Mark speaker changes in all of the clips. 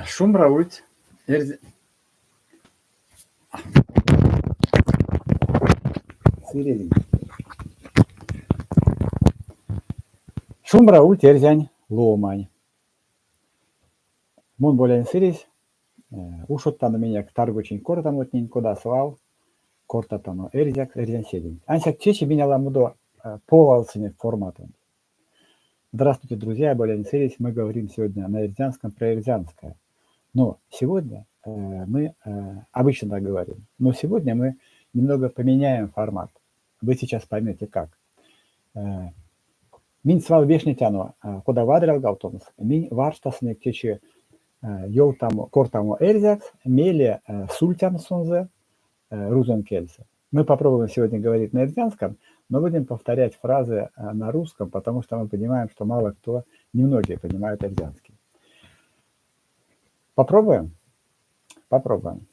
Speaker 1: Шумраут. Шумраут ерзянь ломань. Мон болен сирис. Ушоттан меня к таргучин кортам отнин кода свал. Кортатано ерзян седин. Ансяк чечи меня ламудо повалцами форматом. Здравствуйте, друзья, болен сирис. Мы говорим сегодня на эрзянском про эрзянское. Но сегодня мы обычно так говорим. Но сегодня мы немного поменяем формат. Вы сейчас поймете как. Мин свал вешнитяно, кода вадрал гаутомс, мин варстасник течи йолтамо кортамо эрзякс, меле сультян сонзе рузон кельса. Мы попробуем сегодня говорить на эрзянском, но будем повторять фразы на русском, потому что мы понимаем, что мало кто, немногие понимают эрзянский. Попробуем? Попробуем.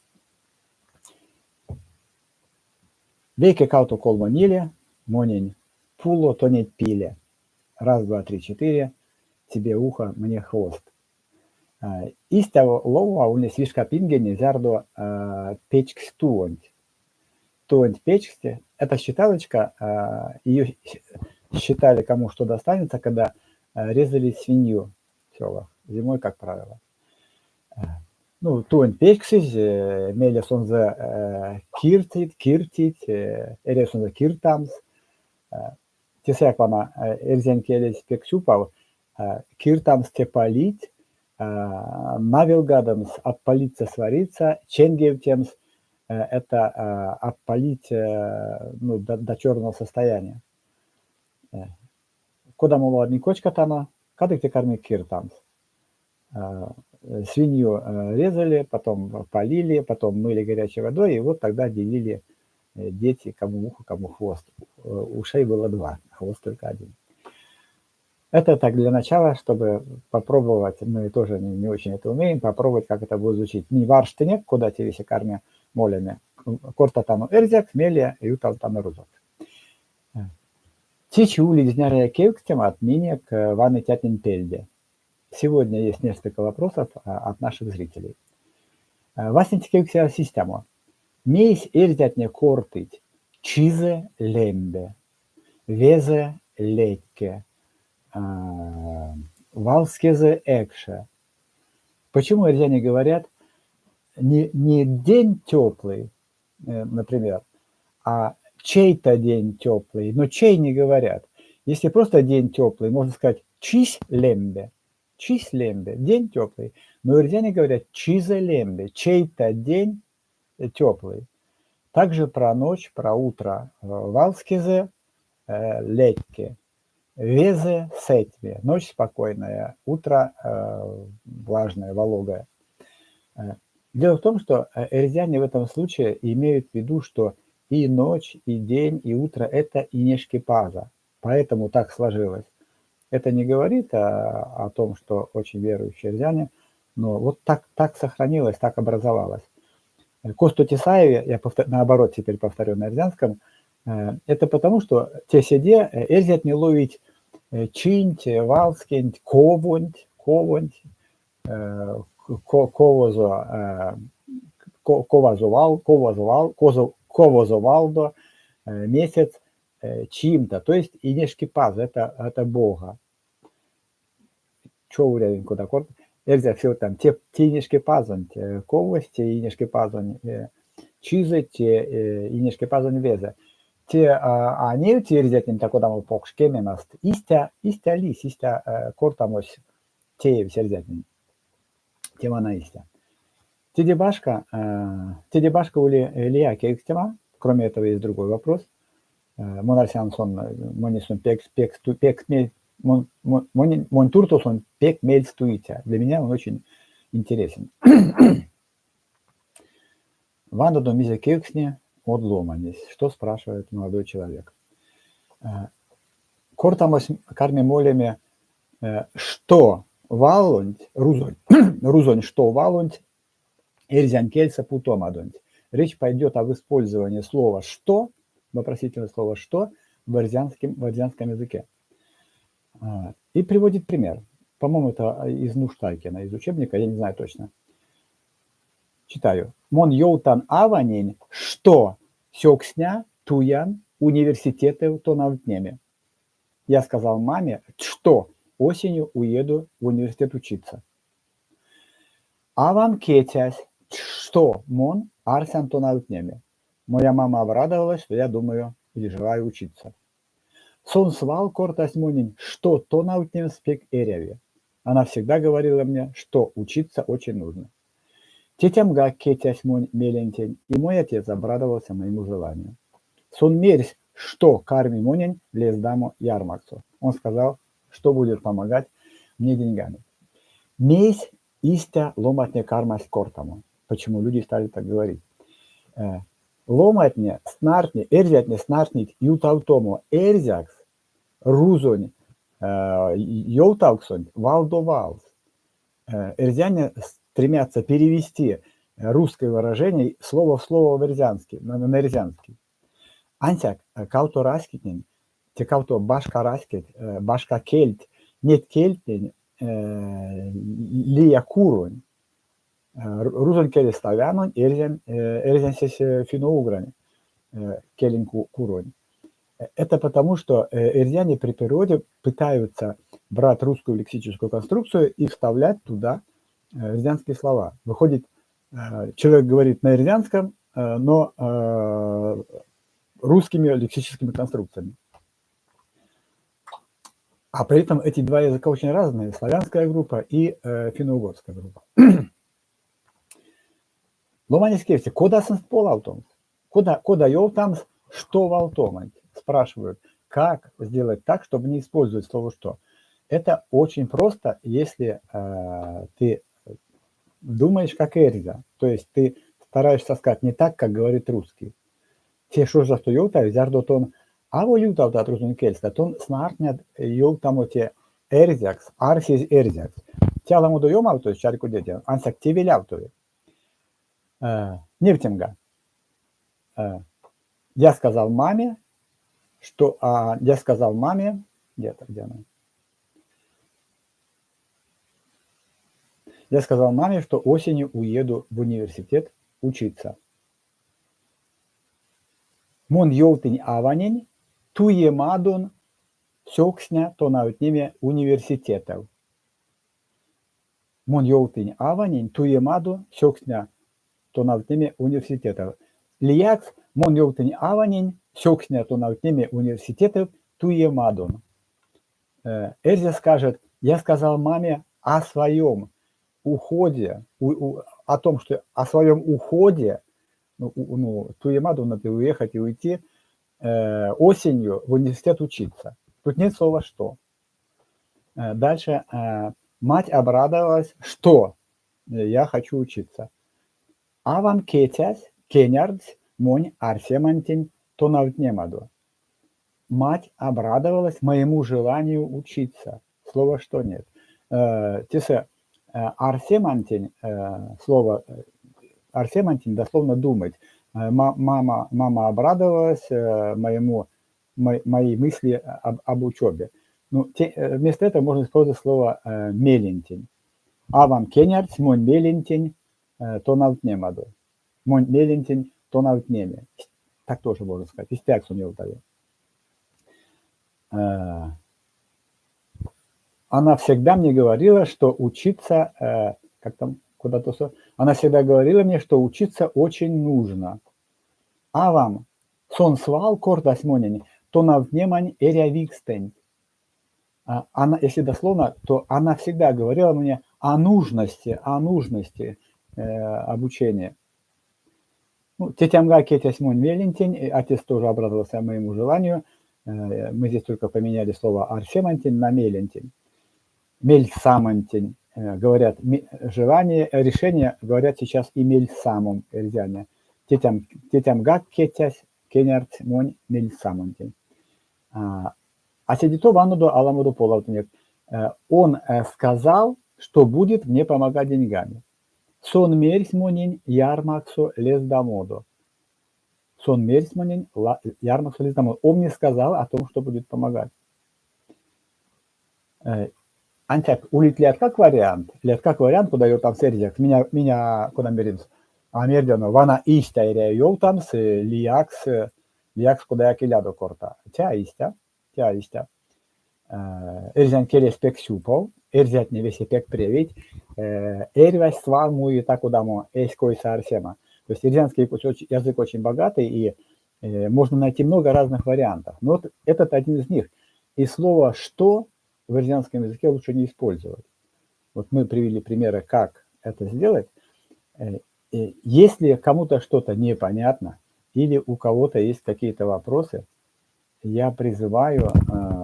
Speaker 1: Вейке кауто колмо ниле, монень пуло тонеть пиле. Раз, два, три, четыре. Тебе ухо, мне хвост. Истя лоуа у нас вишка пингени зярдо печкс туонть. Туонть печксте. Это считалочка, ее считали, кому что достанется, когда резали свинью в селах. Зимой, как правило. Ну, туонть печксис, меля сонзе киртит, эре сонзе киртамс. Тесяквана эрзянкелес пексюпав, киртамс тепалить, навилгадамс отпалиться свариться, ченгевтемс это отпалить до черного состояния. Кода молодни кочка тама, кадык те корми киртамс. Свинью резали, потом полили, потом мыли горячей водой, и вот тогда делили дети, кому ухо, кому хвост. Ушей было два, хвост только один. Это так для начала, чтобы попробовать, мы тоже не очень это умеем, попробовать, как это будет звучить. Не варштенек, куда те веси карме молями, корта тану эрзяк, мелия, ютал тану рузок. Тичи ули дзняря кевктем от минек ваны тятин пельде. Сегодня есть несколько вопросов от наших зрителей. Васенти кевкся систему. Мейс эрзятне кортыть, чизе лембе, везе летке, валскезе экше. Почему эрзяне говорят не день теплый, например, а чей-то день теплый, но чей не говорят. Если просто день теплый, можно сказать чись лембе, день теплый, но эрзяне говорят чизе лембе, чей-то день теплый. Также про ночь, про утро. Валскезе летке, везе сетьме. Ночь спокойная, утро влажное, вологое. Дело в том, что эрзяне в этом случае имеют в виду, что и ночь, и день, и утро – это инешкипаза. Поэтому так сложилось. Это не говорит о том, что очень верующие эрзяне, но вот так сохранилось, так образовалось. Косту Тесаеве, я наоборот теперь повторю на эрзянском, это потому, что те седе эрзят не ловить чинть, валскенть, ковонть, ковозовалдо, месяц чим-то, то есть инешкипаз, это Бога. Что уряден куда корт? Эрзя все там, те инешкипазонь, ковости инешкипазонь, чизать инешкипазонь везе. Те они эрзятин такой там покшкемемаст, истя лис, истя кортамось те эрзятин. Тема на истя. Тедебашка ули Илья Кейкстема, кроме этого есть другой вопрос. Монарсиансон, монисун монтуртосон пек мельстуитя. Для меня он очень интересен. Ванда до мизе Кейксне одломанись. Что спрашивает молодой человек? Кортамось карме молями, что валунть, рузонь, что валунть, эрзянкельса путомадонть. Речь пойдет об использовании слова «что», вопросительное слово «что» в эрзянском языке. И приводит пример. По-моему, это из Нуштайкина, из учебника, я не знаю точно. Читаю. Мон йоутан аванин, что сёксня туян университеты в тонавтнеме. Я сказал маме, что осенью уеду в университет учиться. Аван кетясь, что мон арсян тонавтнеме. Моя мама обрадовалась, что я думаю или желаю учиться. Сон свал кортас монин, что тонавтнем спек эряве. Она всегда говорила мне, что учиться очень нужно. Тетямга кетясь монь мелентень, и мой отец обрадовался моему желанию. Сон мерсь, что карми монин лез дамо ярмаксу. Он сказал, что будет помогать мне деньгами. Месь истя ломатне кармась кортамо. Почему люди стали так говорить? Ломатне, снартне, эрзятне, снартнит, юталтому, эрзякс, рузонь, йолталксонь, валдовалс. Эрзяне стремятся перевести русское выражение слово в слово в эрзянский, на эрзянский. Ансяк, кауто раскитнин, те кауто башка раскит, башка кельт, нет кельтнин, лия курунь. Рузон келе славянон, эрзян сесе финно-угрань, келин курунь. Это потому, что эрзяне при природе пытаются брать русскую лексическую конструкцию и вставлять туда эрзянские слова. Выходит, человек говорит на эрзянском, но русскими лексическими конструкциями. А при этом эти два языка очень разные, славянская группа и финно-угорская группа. Ломанис кевси, кода сенс полаутомс? Кода йолтамс, что валтомант? Спрашивают, как сделать так, чтобы не использовать слово «что». Это очень просто, если ты думаешь как эрзя, то есть ты стараешься сказать не так, как говорит русский. Те что за что йолта, взяrdot аво ютавтат рузун кельста, тон снартнят йолтамоте эрзякс, арсис эрзякс. Тяламу доема, то есть чарику дети, ансак те вилявтове. Невтемга. Я сказал маме, что где-то, где она? Я сказал маме, что осенью уеду в университет учиться. Мон йолтень аванень, туе мадон сёксня тонаутнеме университетов. Мон йолтень аванень, туе мадон сёксня тонаутнеме университетов. Лиякс мон йолтень аванень, сёксня тонаутнеме университетов, туе мадон. Эрзя скажет, я сказал маме о своем уходе, о том, что о своем уходе, туемаду надо уехать и уйти осенью в университет учиться. Тут нет слова «что». Дальше мать обрадовалась, что я хочу учиться. Аван кетясь, кенярдс, монь арсемантень, тонавтнемаду. Мать обрадовалась моему желанию учиться. Слова «что» нет. Тесе арсемантень, слово арсемантень дословно думать. Мама обрадовалась моей мысли об учебе. Вместо этого можно использовать слово мелентень. Аван кенярц, монь мелентень, тонавтнемаду. Монь мелентень, тонавтнеме. Так тоже можно сказать. Истяксу не утаю. Она всегда мне говорила, что учиться, она всегда говорила мне, что учиться очень нужно. А вам сон свал кортас монень, то навнемань эрявикстень. Она, если дословно, то она всегда говорила мне о нужности обучения. Тетямга кетясь монь велентень, отец тоже обрадовался моему желанию. Мы здесь только поменяли слово арсемантень на мелентень. Мельсамантень, говорят, желание, решение, говорят сейчас и мельсамом эрзяне. Тетямга кетясь, кенярт монь мельсамантень. А седито вануду аламуду полаутнет. Он сказал, что будет мне помогать деньгами. Сон мерсь монин ярмаксу лездамоду. Сон мерсь монин ярмаксу лездамоду. Он мне сказал о том, что будет помогать. Антяк улитлят как вариант, лет как вариант, куда eu tam serģek, меня куда меринс, мердено, вана истайре eu tam se liaks kуда kiļado kortā. Tja īstā. Erzēn keļies pek šūpau, erzēt nevesi pek prievīt, эрвась свалму и так удамо эской сарсема. То есть ирзянский язык очень богатый, и можно найти много разных вариантов. Но вот этот один из них. И слово «что» в ирзянском языке лучше не использовать. Вот мы привели примеры, как это сделать. Если кому-то что-то непонятно, или у кого-то есть какие-то вопросы, я призываю,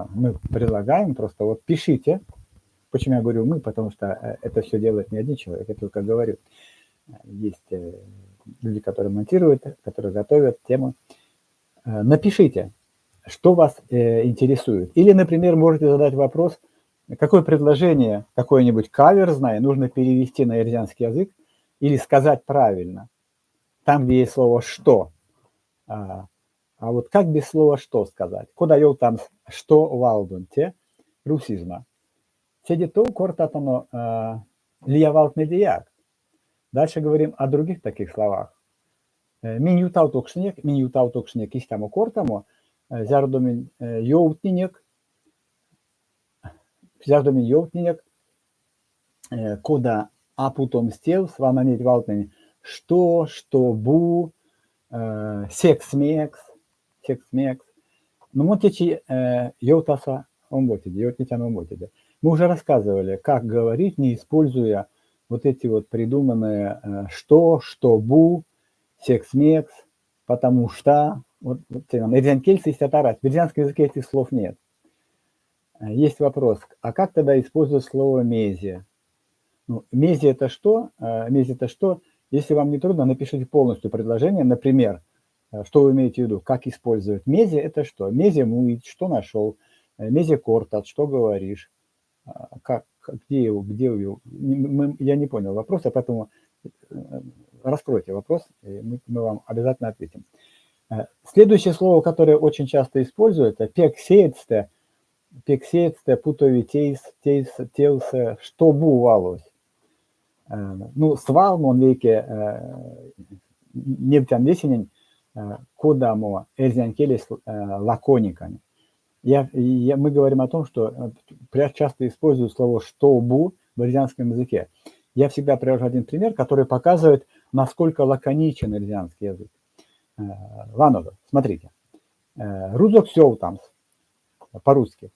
Speaker 1: мы предлагаем просто вот пишите. Почему я говорю мы? Потому что это все делает не один человек, я только говорю. Есть люди, которые монтируют, которые готовят тему. Напишите, что вас интересует. Или, например, можете задать вопрос, какое предложение, какой-нибудь каверзное нужно перевести на ирзянский язык или сказать правильно. Там, где есть слово «что». А вот как без слова «что» сказать? Куда eu там «что valdun» те русизма. Седи то кортатано лиявалт медияк. Дальше говорим о других таких словах. Минью таутокшнек истамо кортамо, зярдомин йоутнинек, кода апутом стел, свананить валтнень, что бу, секс-мекс. Ну, вот эти йотаса омботиде, йотнитян омботиде. Мы уже рассказывали, как говорить, не используя вот эти вот придуманные что бу, секс-мекс, потому что. Вот эрзянкельцы и статарас. В эрзянском языке этих слов нет. Есть вопрос, а как тогда использовать слово мези? Ну, мези это что? Если вам не трудно, напишите полностью предложение. Например, что вы имеете в виду, как использовать. Мези это что? Мези муить, что нашел. Мези кортат, что говоришь. Где я не понял вопроса, поэтому раскройте вопрос, и мы вам обязательно ответим. Следующее слово, которое очень часто используют, это пексеецте, путовитейс, телсе, что бувалось. Ну, свалм он веке невтян весенень, кодамо эрзянкелес лакониками. Мы говорим о том, что часто используют слово «что бу» в эрзянском языке. Я всегда привожу один пример, который показывает, насколько лаконичен эрзянский язык. Ладно, смотрите. Рузок сёутамс по-русски.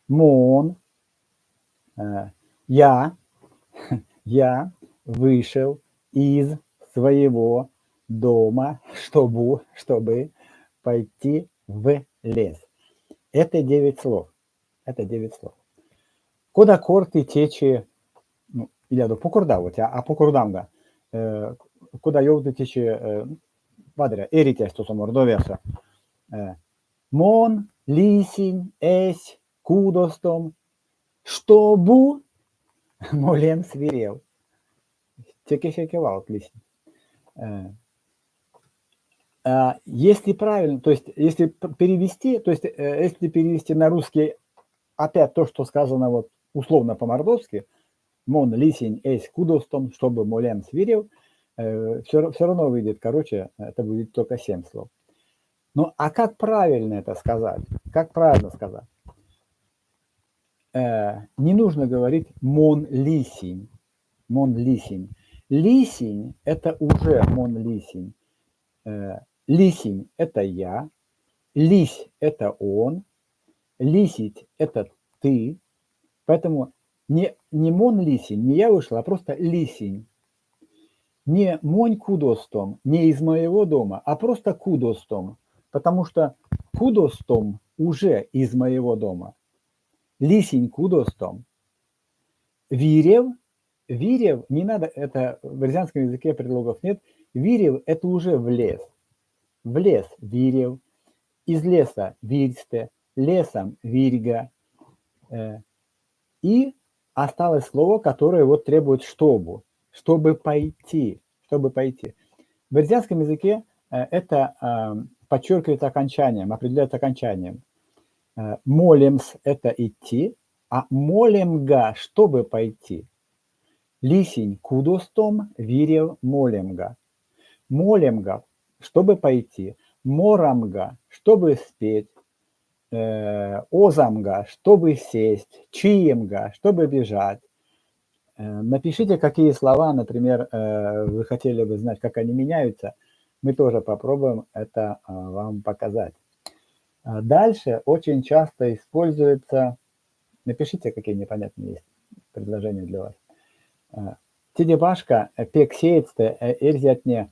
Speaker 1: Мон, я вышел из своего дома, чтобы пойти в лес. Это 9 слов. Кода корты течи, ну, или до покурдавать, а покурдамга. Кода йоуды течи, вадря, эритясь то самордовеса. Мон, лисинь, эсь, кудостом, чтобы молем свирел. Теке-шекевал лисинь. Если правильно, то есть если перевести на русский опять то, что сказано вот условно по-мордовски, мон, лисинь, эсь, кудостом, чтобы молем свирел, все равно выйдет, короче, это будет только 7 слов. Ну, а как правильно это сказать? Как правильно сказать? Не нужно говорить мон лисинь. Лисинь – это уже мон лисинь. Лисинь – это я. Лись – это он. Лисить – это ты. Поэтому не мон лисинь, не я вышла, а просто лисинь. Не монь кудостом, не из моего дома, а просто кудостом. Потому что кудостом уже из моего дома. Лисинь кудостом. Вирев, не надо, это в эрзянском языке предлогов нет. Вирев – это уже в лес. В лес вирев, из леса вирьсте, лесом вирьга. И осталось слово, которое вот требует чтобы пойти. В эрзянском языке это подчеркивается окончанием, определяется окончанием. Молемс – это идти, а молемга, чтобы пойти. Лисень кудостом вирев молемга. Молемга, чтобы пойти. Морамга, чтобы спеть. Озамга, чтобы сесть. Чиемга, чтобы бежать. Напишите, какие слова, например, вы хотели бы знать, как они меняются. Мы тоже попробуем это вам показать. Дальше очень часто используется... Напишите, какие непонятные есть предложения для вас. Тидебашка пексеецте эрзятне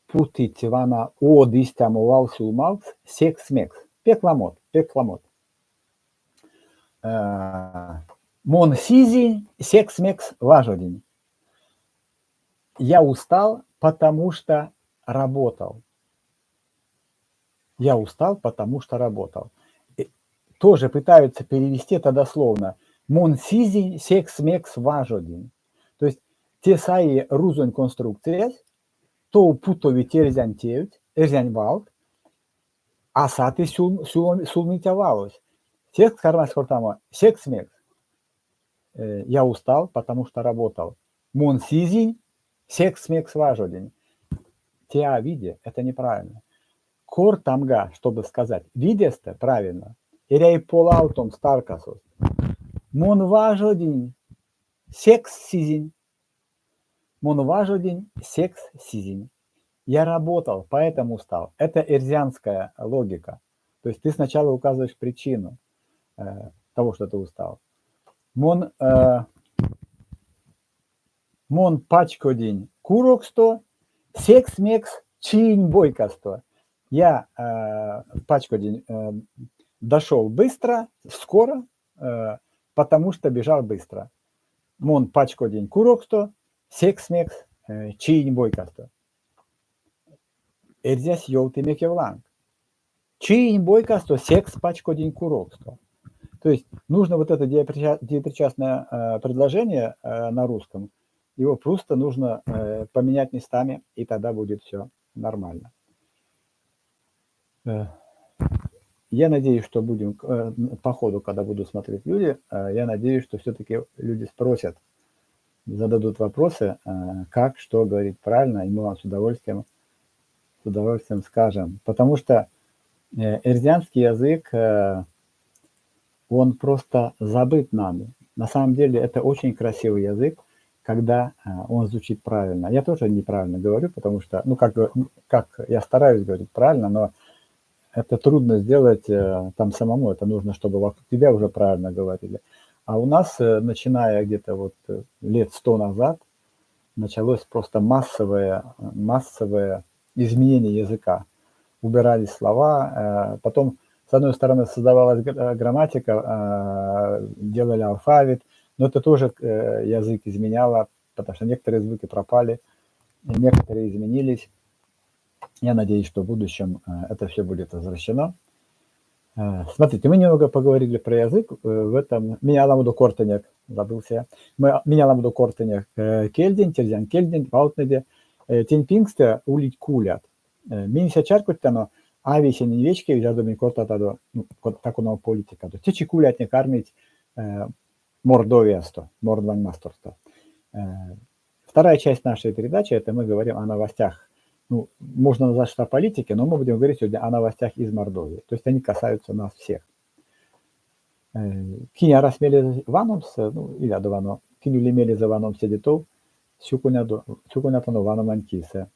Speaker 1: путить вана одистам валсу малс секс-мекс. Пекламот, пекламот. Мон сизи секс-мекс важодень. Я устал, потому что работал. Я устал, потому что работал. Тоже пытаются перевести это дословно. Мон сизи секс-мекс важодень. То есть те саи рузон конструкции, то путови терзянтевить, эрзянвалт, а саты сулмитявалось. Секс кармас хортамо, секс-мекс. Я устал, потому что работал. Мон сизинь, секс-мекс важодень. Теа виде, это неправильно. Кор тамга, чтобы сказать, видесте, правильно. Ирей полаутом старкасус. Мон важодень, секс-сизинь. Мон важодень, секс-сизинь. Я работал, поэтому устал. Это эрзянская логика. То есть ты сначала указываешь причину того, что ты устал. Мон пачкодень куроксто, секс-мекс чинь бойкосто. Я пачкодень дошел быстро, скоро, потому что бежал быстро. Мон пачкодень куроксто, секс-мекс чинь бойкосто. Эрзяс йолтимек евланг. Чинь бойкосто, секс пачкодень куроксто. То есть нужно вот это деепричастное предложение на русском, его просто нужно поменять местами, и тогда будет все нормально. Я надеюсь, что будем по ходу, когда буду смотреть люди, я надеюсь, что все-таки люди спросят, зададут вопросы, как, что говорить правильно, и мы вам с удовольствием скажем. Потому что эрзянский язык, он просто забыт нами. На самом деле это очень красивый язык, когда он звучит правильно. Я тоже неправильно говорю, потому что, ну, как я стараюсь говорить правильно, но это трудно сделать там самому. Это нужно, чтобы вокруг тебя уже правильно говорили. А у нас, начиная где-то вот лет 100 назад, началось просто массовое изменение языка. Убирались слова, потом, с одной стороны, создавалась грамматика, делали алфавит, но это тоже язык изменяло, потому что некоторые звуки пропали, некоторые изменились. Я надеюсь, что в будущем это все будет возвращено. Смотрите, мы немного поговорили про язык. В этом меня ламуду кортенек, забылся. Меня ламуду кортенек кельдин, терзян кельдин, ваутнеде, тенпингсте улить кулят. Минися чаркуттано, ависи невечки, вязадоми корта тадо, такого политика. Течи кулят не кармить мордовиасто, мордванмасторство. Вторая часть нашей передачи, это мы говорим о новостях. Ну, можно назвать, что о политике, но мы будем говорить сегодня о новостях из Мордовии. То есть они касаются нас всех. Киня расмели ваномс, ну, или адовано, киню лимели за ваном седитов, сюкунятану ваном анкисе.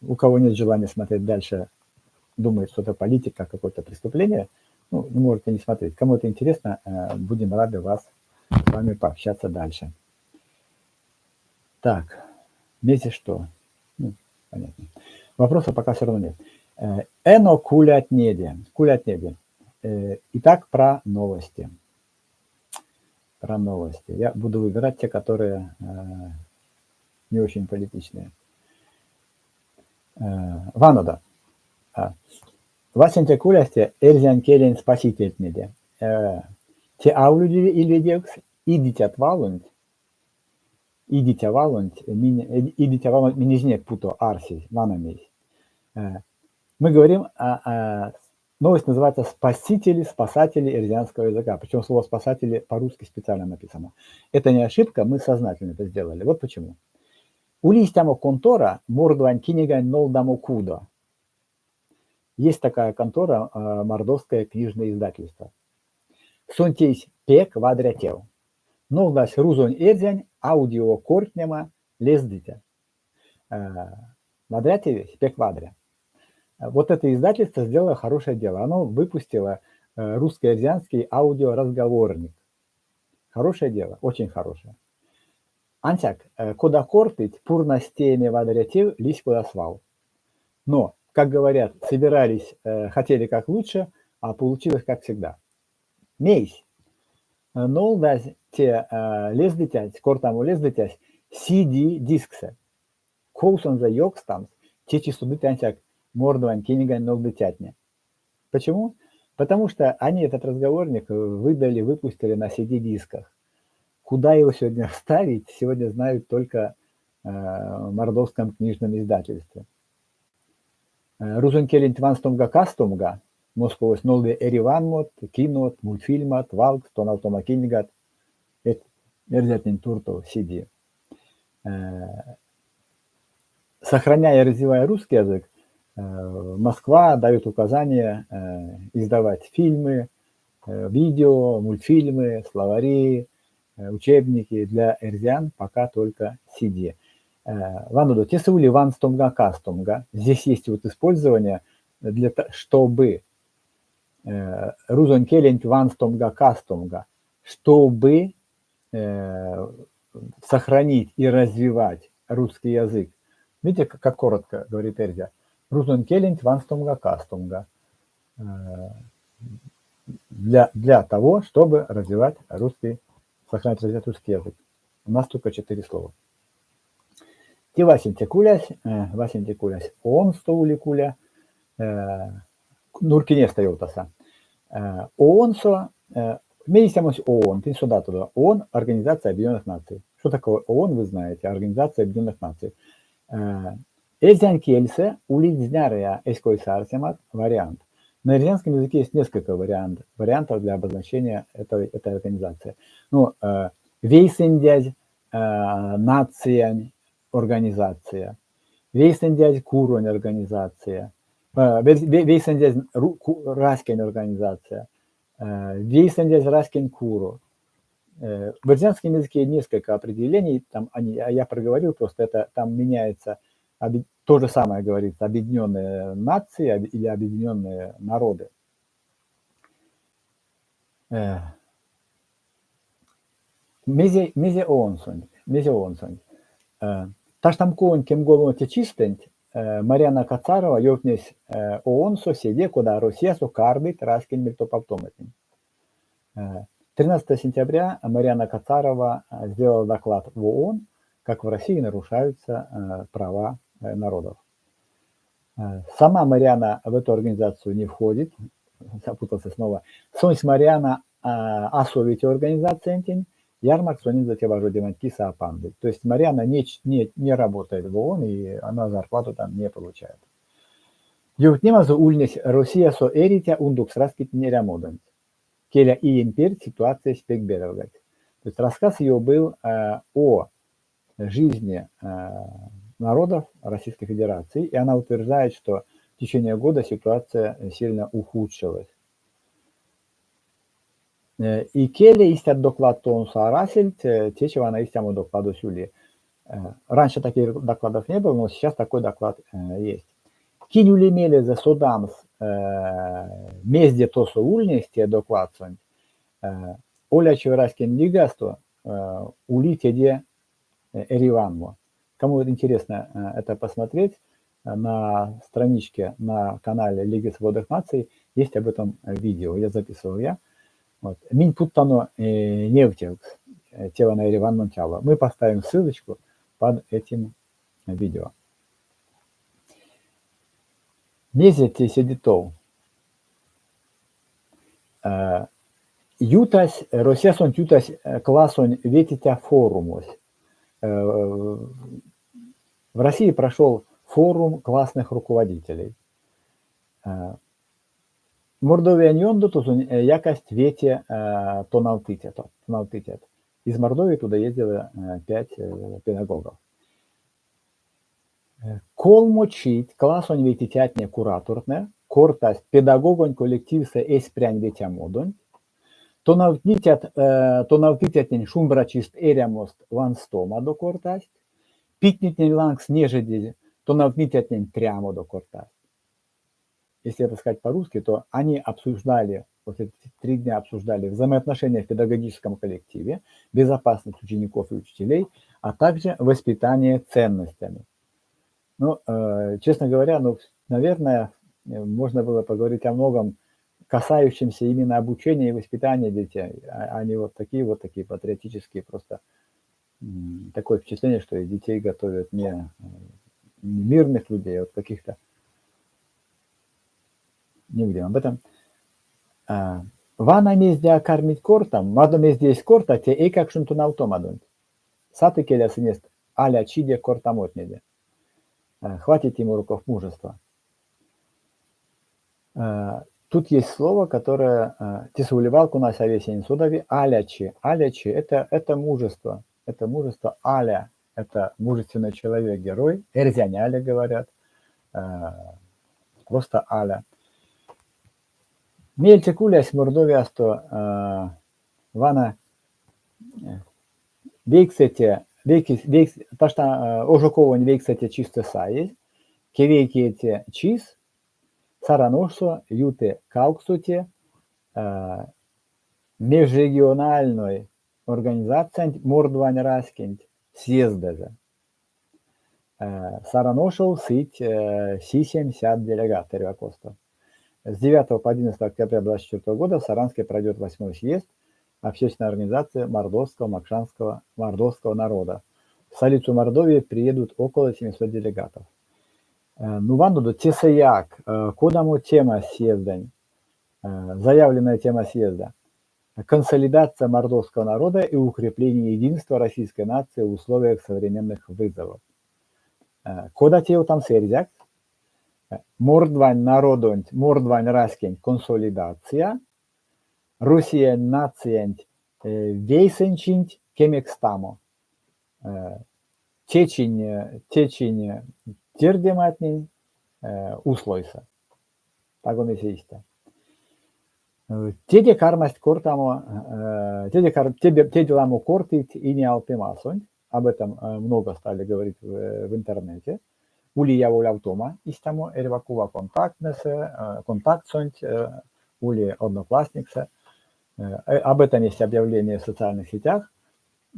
Speaker 1: У кого нет желания смотреть дальше, думает, что это политика, какое-то преступление, ну, можете не смотреть. Кому это интересно, будем рады вас с вами пообщаться дальше. Так, вместе что? Ну, понятно. Вопросов пока все равно нет. Эно кулятнеде. Итак, про новости. Я буду выбирать те, которые не очень политичные. Ванода. Васенте кулясте эльзян келен спасительнеде. Те аулюди ильведекс идите валунт, минизне путо арси ванамей. Мы говорим о Новость называется «Спасатели эрзианского языка». Причем слово «спасатели» по-русски специально написано. Это не ошибка, мы сознательно это сделали. Вот почему. Улистямо контора мордуань кинигань нолдамо куда. Есть такая контора, мордовское книжное издательство. Сонтейсь пек вадрятел. Нолдась рузонь эрзянь аудио кортнема лездитя. Вадрятевесь пек вадря. Вот это издательство сделало хорошее дело. Оно выпустило русско-эрзианский аудиоразговорник. Хорошее дело, очень хорошее. Антяк, куда кортить, пурна стене вадрятев, лись куда свал. Но, как говорят, собирались, хотели как лучше, а получилось как всегда. Мейсь. Нолдась те лездитять, кортаму лездитять, CD дисксе. Коусон за йокстамс, те чисуды тянтяк, мордуань кинигань нолдитятня. Почему? Потому что они этот разговорник выпустили на CD-дисках. Куда его сегодня вставить, сегодня знают только в мордовском книжном издательстве. Рузункелин тванстомга кастомга, Московос нолде эриванмот, кинот, мультфильмат, валк, тонавтома кинигат, эрзятнин туртов CD. Сохраняя и развивая русский язык, Москва дает указания издавать фильмы, видео, мультфильмы, словари, учебники для эрзиан, пока только CD. Вануду тесули ванстомга кастомга. Здесь есть вот использование для того, чтобы рузонкелень ванстомга кастомга, чтобы сохранить и развивать русский язык. Видите, как коротко говорит Эрзя. Рузонкелень ванстомга кастомга. Для того, чтобы развивать сохранять развивать русский язык. У нас только 4 слова. Те Васин текулясь, он стоули куля, нуркине стоялтаса. ООН-со, медисямось ООН, ты сюда туда. ООН – Организация Объединенных Наций. Что такое ООН, вы знаете, Организация Объединенных Наций. Эзян кельсе улидзнярия эскойсарсемат вариант. На эрзианском языке есть несколько вариантов для обозначения этой организации. Ну, вейсендязь, нациянь, организация. Вейсендязь, куронь, организация. Вейсендязь, раскень, организация. Вейсендязь, раскень, куру. В эрзианском языке несколько определений, там я проговорил, просто это там меняется, то же самое говорится, объединенные нации или объединенные народы. Мезе оонсонь. Таш там коон кем голову те чистент, Марьяна Кацарова ёвнесь оонсо седе, куда Россия кардит раскин мельтопавтометин. 13 сентября Марьяна Кацарова сделала доклад в ООН, как в России нарушаются права народов. Сама Марьяна в эту организацию не входит, запутался снова. Сонсь Марьяна асовите организация, ярмак сонин за тебя демонтиса апанды. То есть Марьяна не работает в ООН, и она зарплату там не получает. Юртнемазу ульнесь Россия со эритя ундукс раскит не рямоден. Келя и импер ситуация спекберовгать. То есть рассказ ее был о жизни народов Российской Федерации, и она утверждает, что в течение года ситуация сильно ухудшилась. И келя истят доклад тонса расельт, течего на истяму докладу сюли. Раньше таких докладов не было, но сейчас такой доклад есть. Кинули мели за содамс мезде тосо ульнесте доклад сонь. Оля Чевраскин Лигасто улитеде Эриванмо. Кому интересно это посмотреть, на страничке на канале Лиги Свободных Наций есть об этом видео. Я записывал я. Вот. Минь путтано невтекс тело на Эриванном тело. Мы поставим ссылочку под этим видео. Мезете седитов. Ютась, Россиясон ютась классонь ветитя форумос. В России прошел форум классных руководителей. Мордовия ньонду тузун якость вете тоналтитет. Из Мордовии туда ездило 5 педагогов. Кол мочить, класс он ветитятне кураторне, кортас педагогон коллективсе эспрянь ветя модон, тоналтитятнен шумбрачист эрямост ванстома до кортасть, питнитнен лангс нежеди, тоналтитятнен прямо до кортасть. Если это сказать по-русски, то они обсуждали, вот эти 3 дня обсуждали взаимоотношения в педагогическом коллективе, безопасность учеников и учителей, а также воспитание ценностями. Ну, честно говоря, наверное, можно было поговорить о многом, касающемся именно обучения и воспитания детей, а не вот такие патриотические, просто такое впечатление, что детей готовят не мирных людей, а вот каких-то. Не будем об этом. Вана мездя кормить кортом, мадо мездя есть корта, те и как шунтун автомадун. Саты келя сынест, аля чиде кортамотнеде. Хватит ему руков мужества. Тут есть слово, которое тесуливалку на совесень судови, алячи. Алячи это мужество. Это мужество аля. Это мужественный человек, герой. Эрзяне аля говорят. Просто аля. Мельте кулясь Мордовия, вана вейксете, ташта ожоковань вейксете чисто саи, кевейки эти чиз, сараношо, юте кауксуте, межрегиональной организацией Мордвань Раскинь съезда. Сараношел сыть сисем сяд делегат Тервакоста. С 9 по 11 октября 2024 года в Саранске пройдет 8-й съезд общественной организации мордовского народа. В столицу Мордовии приедут около 700 делегатов. Ну, ванду тесаяк, кодаму тема съезда, заявленная тема съезда. Консолидация мордовского народа и укрепление единства российской нации в условиях современных вызовов. Кода тео там сверзяк? Мордвань народонь, мордвань раскень консолидация, Россия нациент вейсенчинь кемекстамо, течень тердематнень услойса. Так он и есть. Теде кармасть кортамо, те деламо кортить и не алтемасонь. Об этом много стали говорить в интернете. Ули я автома, истамо эрвакува контактсонь, ули одноклассникса. Об этом есть объявление в социальных сетях.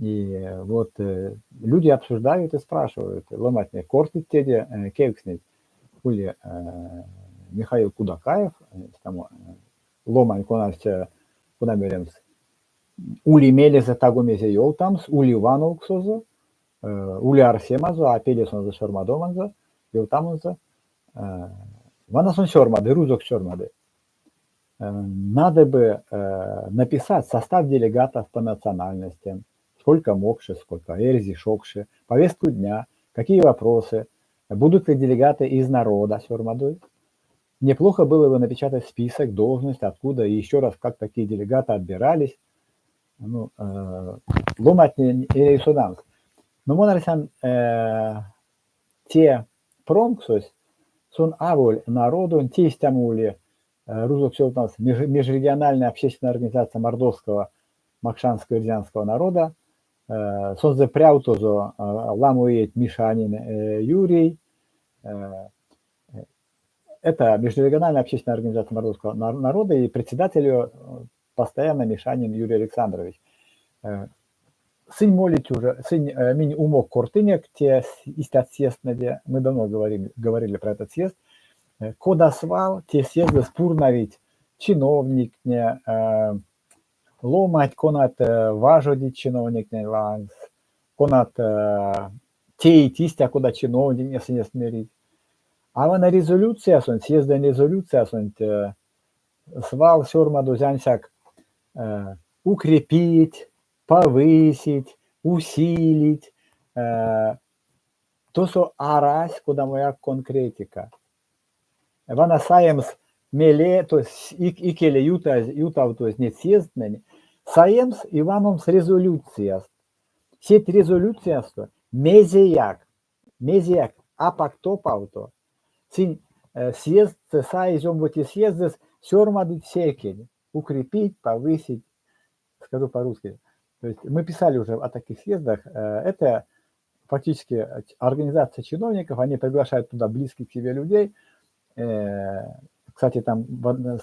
Speaker 1: И вот люди обсуждают и спрашивают, ломать мне кортить теде, кевкснить. Ули Михаил Кудакаев, истамо ломань конався, куда меремс. Ули мелезе тагумезе йолтамс, ули ванулксозо, ули арсемазо, а пелесон за шормадоманзо. Йолтаманзо, ванасон шормады, рузок шормады. Надо бы написать состав делегатов по национальностям, сколько мокши, сколько эрзи, шокши, повестку дня, какие вопросы, будут ли делегаты из народа шормадой. Неплохо было бы напечатать список, должность, откуда и еще раз, как такие делегаты отбирались. Ну, ломать не судамс. Но монарсян те промксось, сон аволь народу, тестямули, рузок шелтанс, межрегиональная общественная организация мордовского, макшанского и рязанского народа, сон зе пряутозо, ламует Мишанин Юрий. Это межрегиональная общественная организация мордовского народа и председателю постоянно Мишанин Юрий Александрович. Сын молить уже, сын мини умок кортынек, те истят съезд, мы давно говорили про этот съезд. Кодасвал, те съезды спурнавить, чиновник не ломать, конат важодить чиновник не ланс, конат те и тистя, куда чиновник не смирить. А вона резолюция, съезда резолюция, свал сёрмаду зянсяк укрепить, повысить, усилить, то, что арась, куда моя конкретика. Вана саемс меле, то есть икеле юта, то есть нет съездными, саемс и вамомс резолюцияс. Сеть резолюцияс, мезияк, апактопауто. Синь съезд сайзом вот и съездес сёрмадыть секель, укрепить, повысить, скажу по-русски. То есть мы писали уже о таких съездах. Это фактически организация чиновников, они приглашают туда близких к себе людей. Кстати, там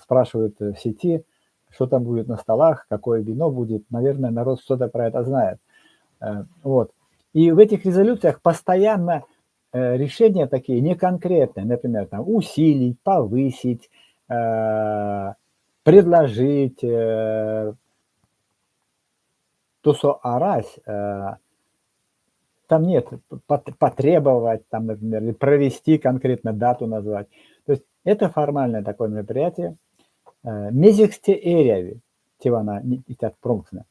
Speaker 1: спрашивают в сети, что там будет на столах, какое вино будет. Наверное, народ что-то про это знает. Вот. И в этих резолюциях постоянно решения такие неконкретные, например, там, усилить, повысить, предложить, то, что арась, там нет потребовать, там, например, или провести конкретно дату назвать. То есть это формальное такое мероприятие. Мезиксте эриави, тивана итак промксна.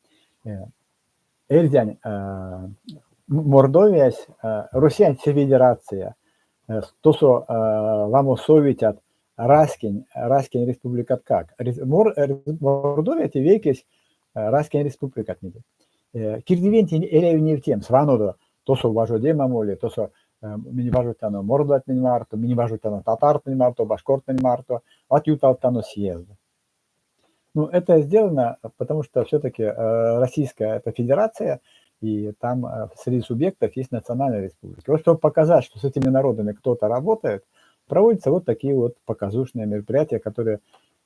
Speaker 1: Эльдянь, Мордовия, Российская Федерация, то, что вам советят Раскин республика как. Мордовия те векесь Раскин республика не. Кирдивенти элеви не в тем, сванодо, то, что важно дема моли, то, что мені важуть тано мордовать не марто, мені важуть тано татар не марто, башкорт не марто, от ютал тано съезда. Ну, это сделано, потому что все-таки Российская это федерация, и там среди субъектов есть национальные республики. Вот чтобы показать, что с этими народами кто-то работает, проводятся вот такие вот показушные мероприятия, которые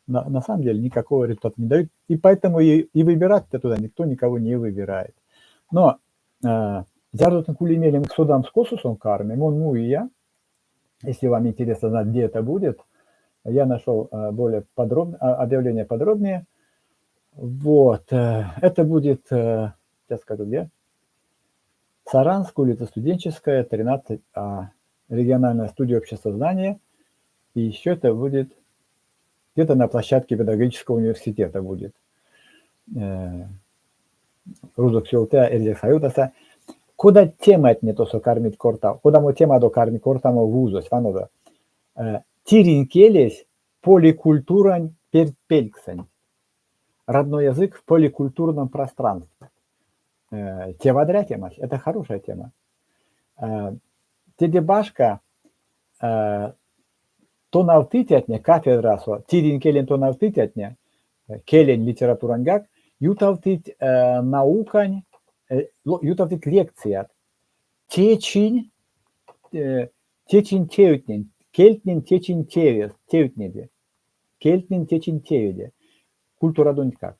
Speaker 1: на самом деле никакого результата не дают, и поэтому и выбирать-то туда никто никого не выбирает. Но зярдут на кулемелем к судам с косусом карме, он и я, если вам интересно знать, где это будет, я нашел более подробное объявление подробнее. Вот, это будет, сейчас скажу где, Саранск, улица Студенческая, 13А, региональная студия обществознания, и еще это будет где-то на площадке педагогического университета будет. Рузок Сюлтеа, Эрдик Саютаса. Куда тема это не то, что кормить корта, куда мы тема до кормить корта, мы вузос, вануда. Тиринкелес поликультурань перпельксань. Родной язык в поликультурном пространстве. Тевадря тема, это хорошая тема. Тедебашка тоналтытятне кафедрасо, тиринкелен тоналтытятне, келен литературангак, юталтыть наукань, юталтыть лекцият. Течень теютнен, кельтнен течень теютнеде, кельтнен течень теведе. Культура дунькак.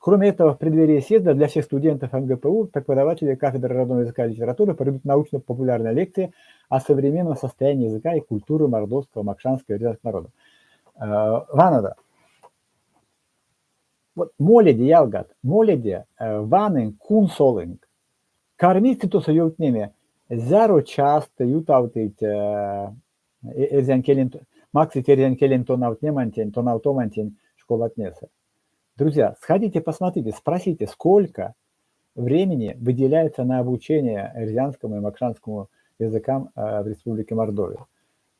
Speaker 1: Кроме этого, в преддверии съезда для всех студентов МГПУ преподаватели кафедры родного языка и литературы проведут научно-популярные лекции о современном состоянии языка и культуры мордовского, макшанского и рязанского народа. Ванада. Вот моледи ялгат, моледи ванен кунсолинг. Кормить то союз ними. Зяро часто ютаутить эрзянкелин, макси терзянкелин тонаутнемантень, тонаутомантень школа отнеса. Друзья, сходите, посмотрите, спросите, сколько времени выделяется на обучение эрзянскому и макшанскому языкам в Республике Мордовия.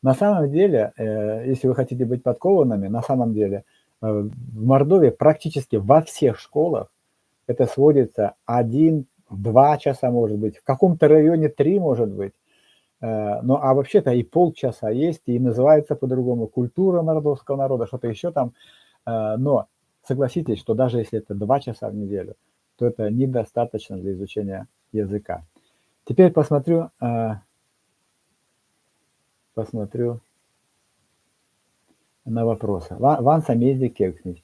Speaker 1: На самом деле, если вы хотите быть подкованными, на самом деле в Мордовии практически во всех школах это сводится 1-2 часа, может быть, в каком-то районе 3, может быть. Ну, а вообще-то и полчаса есть, и называется по-другому культура мордовского народа, что-то еще там. Но согласитесь, что даже если это 2 часа в неделю, то это недостаточно для изучения языка. Теперь посмотрю на вопросы. Ван самезди кекснить.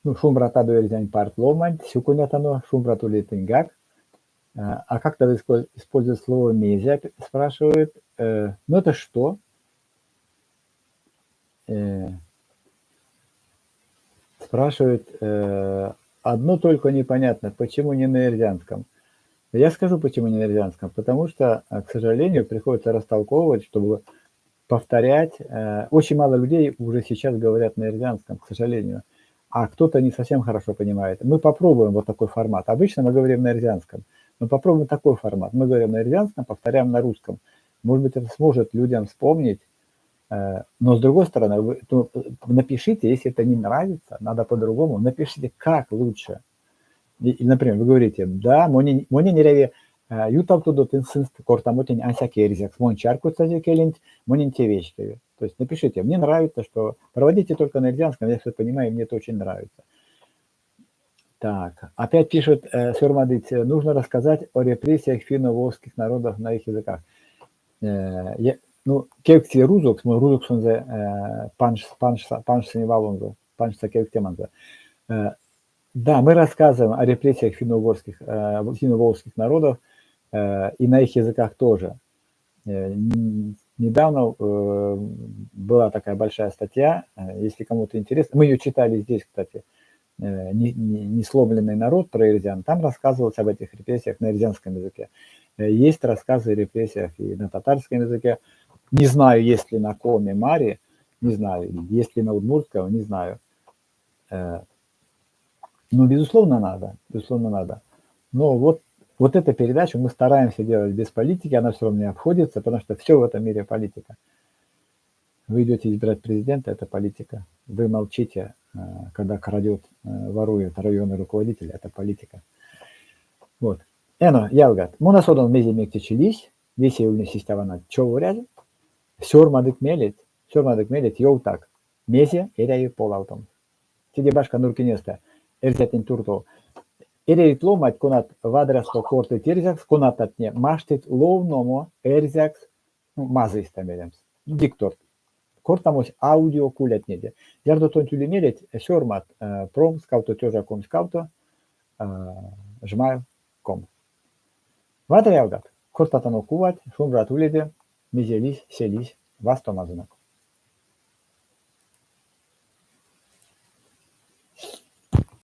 Speaker 1: Ну, шумбрата дуэрзянь парт ломань, сюкунятано, шумбрату летингак. А как тогда использовать слово мезя, спрашивают. Ну, это что? Спрашивают, одно только непонятно, почему не на эрзянском. Я скажу, почему не на эрзянском. Потому что, к сожалению, приходится растолковывать, чтобы повторять. Очень мало людей уже сейчас говорят на эрзянском, к сожалению. А кто-то не совсем хорошо понимает. Мы попробуем вот такой формат. Обычно мы говорим на эрзянском. Но попробуем такой формат. Мы говорим на эрзянском, повторяем на русском. Может быть, это сможет людям вспомнить, Но с другой стороны, вы напишите, если это не нравится, надо по-другому, напишите, как лучше. И, например, вы говорите, да, моне нереве юталтудот инсинст кортамотень ансякерзяк, мончарку цазикелинт, монин тевечкеве. То есть напишите, мне нравится, что проводите только на ирзианском, я все понимаю, мне это очень нравится. Так, опять пишет Сюрмадыц, нужно рассказать о репрессиях финно-волжских народов на их языках. Ну, кевкти рузокс, мой рузокс он за панш синевалонзо, панш сакевктеманзо. Да, мы рассказываем о репрессиях финно-волжских народов и на их языках тоже. Недавно была такая большая статья, если кому-то интересно, мы ее читали здесь, кстати, «Несломленный народ» про ирзян, там рассказывалось об этих репрессиях на ирзянском языке. Есть рассказы о репрессиях и на татарском языке. Не знаю, есть ли на коме мари, не знаю, есть ли на удмуртском, не знаю. Ну, безусловно, надо, безусловно, надо. Но вот эту передачу мы стараемся делать без политики, она все равно не обходится, потому что все в этом мире политика. Вы идете избирать президента, это политика. Вы молчите, когда крадет, ворует районный руководитель, это политика. Вот. Ено, ялгат. Монасодон мези мектичились, весь июня систавана човуряли, сёрмадык мелит, йоу так, мези эряю полаутом. Тебе башка нуркинеста, эрзятин турто. Эрейт ломать конат вадрасто корты терзякс, конататне маштит ловномо эрзякс мазыстамелемс. Диктор. Кортамось аудио кулятнеде. Ярдо тон тюлемелет сёрмат пром скауто тёжа ком скауто жмаю ком. Вадрялгат. Кортатано кувать, шумбрат уледе, мизелись, селись, вас томазунок.